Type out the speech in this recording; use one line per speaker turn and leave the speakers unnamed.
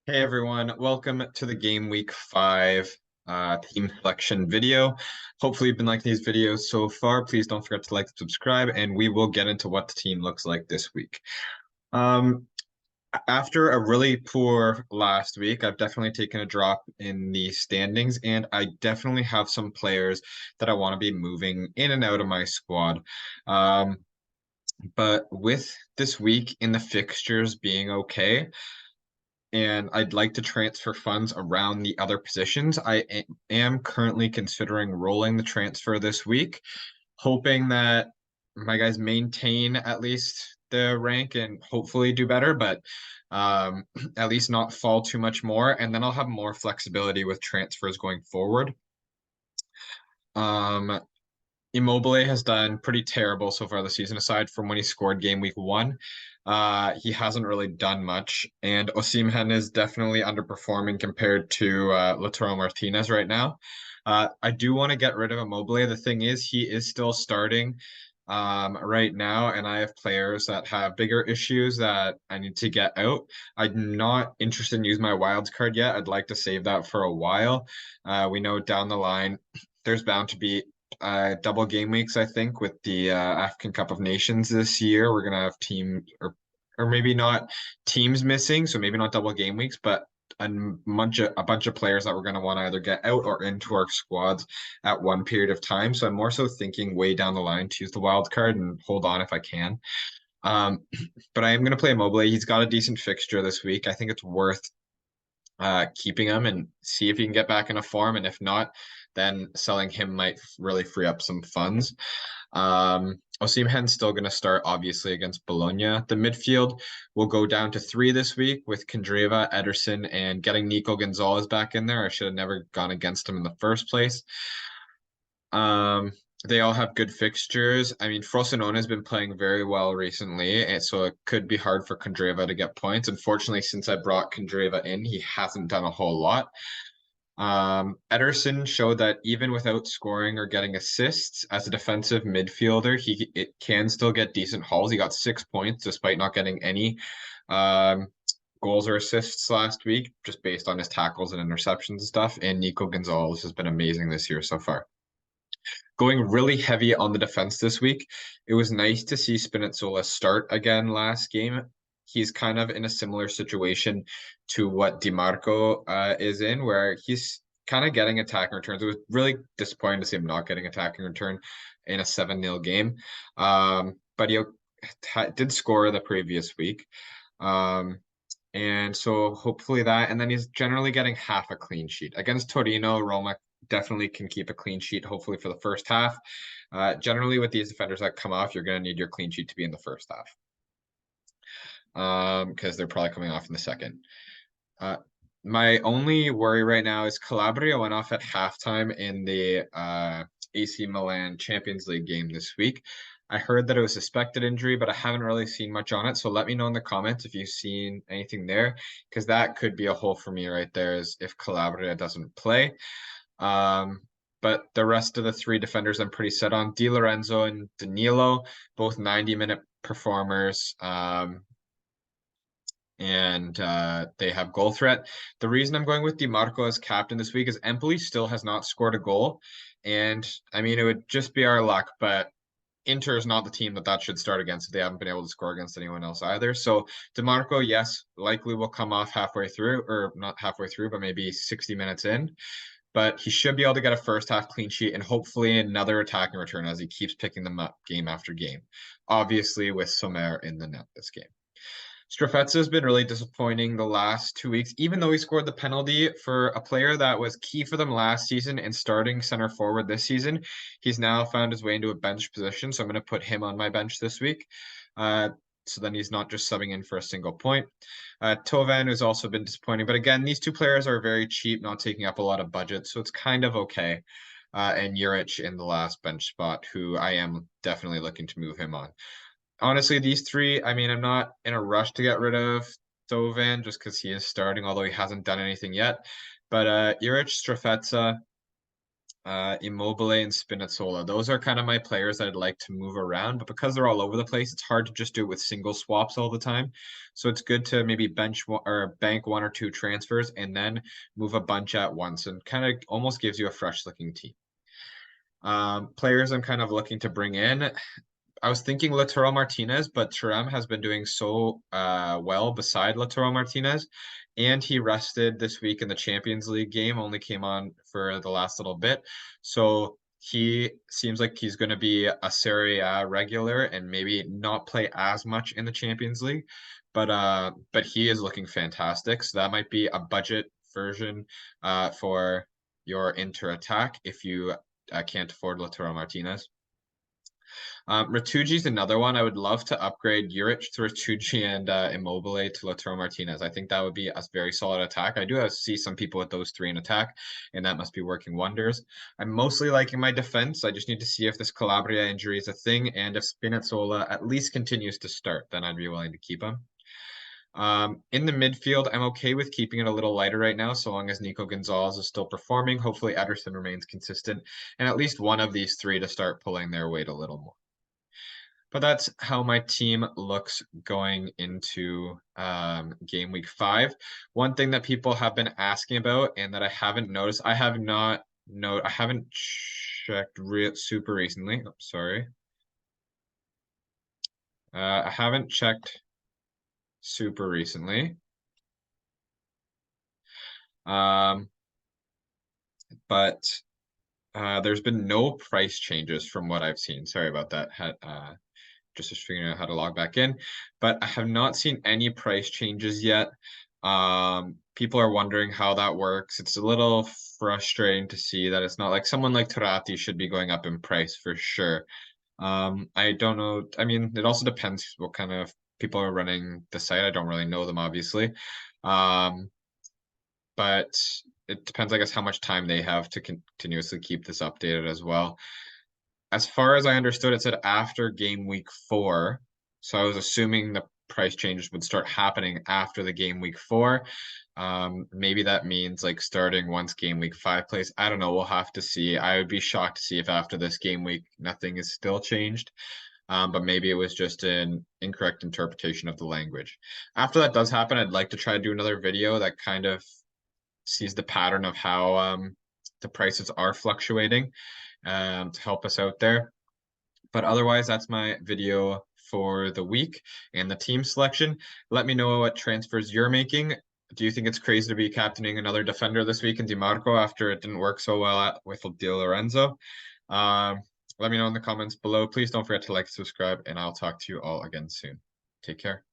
Hey everyone, welcome to the Game Week 5 team selection video. Hopefully you've been liking these videos so far. Please don't forget to like and subscribe, and we will get into what the team looks like this week. Um, After a really poor last week, I've definitely taken a drop in the standings, and I definitely have some players that I want to be moving in and out of my squad. Um, but with this week in the fixtures being okay, and I'd like to transfer funds around the other positions. Am currently considering rolling the transfer this week, hoping that my guys maintain at least the rank and hopefully do better, but at least not fall too much more. And then I'll have more flexibility with transfers going forward. Um, Immobile has done pretty terrible so far this season, aside from when he scored game week 1. He hasn't really done much, and Osimhen is definitely underperforming compared to Lautaro Martinez right now. I do want to get rid of Immobile. The thing is, he is still starting right now, and I have players that have bigger issues that I need to get out. I'm not interested in using my wilds card yet. I'd like to save that for a while. We know down the line there's bound to be double game weeks, I think, with the African Cup of Nations this year. We're gonna have team or maybe not teams missing, so maybe not double game weeks, but a bunch of players that we're gonna want to either get out or into our squads at one period of time. So I'm more so thinking way down the line to use the wild card and hold on if I can. Um, but I am gonna play Mobile. He's got a decent fixture this week. I think it's worth keeping him and see if he can get back into form. And if not, then selling him might really free up some funds. Osimhen's still going to start, obviously, against Bologna. The midfield will go down to 3 this week with Kandreva, Ederson, and getting Nico Gonzalez back in there. I should have never gone against him in the first place. Um, they all have good fixtures. I mean, Frosinone has been playing very well recently, and so it could be hard for Kandreva to get points. Unfortunately, since I brought Kandreva in, he hasn't done a whole lot. Ederson showed that even without scoring or getting assists as a defensive midfielder, it can still get decent hauls. He got 6 points despite not getting any um, goals or assists last week, just based on his tackles and interceptions and stuff. And Nico Gonzalez has been amazing this year so far. Going really heavy on the defense this week. It was nice to see Spinazzola start again last game. He's kind of in a similar situation to what DiMarco is in, where he's kind of getting attacking returns. It was really disappointing to see him not getting attacking return in a 7-0 game. But he did score the previous week. And so hopefully that, and then he's generally getting half a clean sheet. Against Torino, Roma definitely can keep a clean sheet, hopefully for the first half. Generally, with these defenders that come off, you're going to need your clean sheet to be in the first half because they're probably coming off in the second. My only worry right now is Calabria went off at halftime in the AC Milan Champions League game this week. I heard that it was a suspected injury, but I haven't really seen much on it. So let me know in the comments if you've seen anything there, because that could be a hole for me right there is if Calabria doesn't play. But the rest of the 3 defenders I'm pretty set on. Di Lorenzo and Danilo, both 90-minute performers. And they have goal threat. The reason I'm going with DiMarco as captain this week is Empoli still has not scored a goal. And I mean, it would just be our luck, but Inter is not the team that should start against. They haven't been able to score against anyone else either. So DiMarco, yes, likely will come off halfway through, or not halfway through, but maybe 60 minutes in. But he should be able to get a first half clean sheet and hopefully another attacking return as he keeps picking them up game after game. Obviously, with Sommer in the net this game. Strafetza has been really disappointing the last 2 weeks, even though he scored the penalty for a player that was key for them last season and starting center forward this season. He's now found his way into a bench position, so I'm going to put him on my bench this week. So then he's not just subbing in for a single point. Tovan has also been disappointing, but again, these 2 players are very cheap, not taking up a lot of budget, so it's kind of okay. And Juric in the last bench spot, who I am definitely looking to move him on. Honestly, these 3, I mean, I'm not in a rush to get rid of Dovan just because he is starting, although he hasn't done anything yet. But Juric, Strafetza, Immobile and Spinazzola. Those are kind of my players that I'd like to move around, but because they're all over the place, it's hard to just do it with single swaps all the time. So it's good to maybe bench one, or bank one or two transfers and then move a bunch at once and kind of almost gives you a fresh looking team. Players I'm kind of looking to bring in. I was thinking Lautaro Martinez, but Thuram has been doing so well beside Lautaro Martinez, and he rested this week in the Champions League game, only came on for the last little bit. So he seems like he's going to be a Serie A regular and maybe not play as much in the Champions League, but he is looking fantastic. So that might be a budget version for your inter attack if you can't afford Lautaro Martinez. Ratuji's another one. I would love to upgrade Juric to Ratuji and Immobile to Lautaro Martinez. I think that would be a very solid attack. I do see some people with those three in attack, and that must be working wonders. I'm mostly liking my defense. I just need to see if this Calabria injury is a thing, and if Spinazzola at least continues to start, then I'd be willing to keep him. In the midfield, I'm okay with keeping it a little lighter right now, so long as Nico Gonzalez is still performing. Hopefully, Ederson remains consistent, and at least one of these three to start pulling their weight a little more. But that's how my team looks going into game week 5. One thing that people have been asking about and that I haven't noticed, I haven't checked super recently. Oh, sorry. I haven't checked super recently. But there's been no price changes from what I've seen. Sorry about that. Just figuring out how to log back in, but I have not seen any price changes yet. People are wondering how that works. It's a little frustrating to see that it's not like someone like Turati should be going up in price for sure. I don't know. I mean, it also depends what kind of people are running the site. I don't really know them, obviously. But it depends, I guess, how much time they have to continuously keep this updated as well. As far as I understood, it said after game week 4. So I was assuming the price changes would start happening after the game week 4. Maybe that means like starting once game week 5 plays. I don't know. We'll have to see. I would be shocked to see if after this game week nothing is still changed. But maybe it was just an incorrect interpretation of the language. After that does happen, I'd like to try to do another video that kind of sees the pattern of how the prices are fluctuating to help us out there. But otherwise, that's my video for the week and the team selection. Let me know what transfers you're making. Do you think it's crazy to be captaining another defender this week in DiMarco after it didn't work so well with Di Lorenzo? Let me know in the comments below. Please don't forget to like, subscribe, and I'll talk to you all again soon. Take care.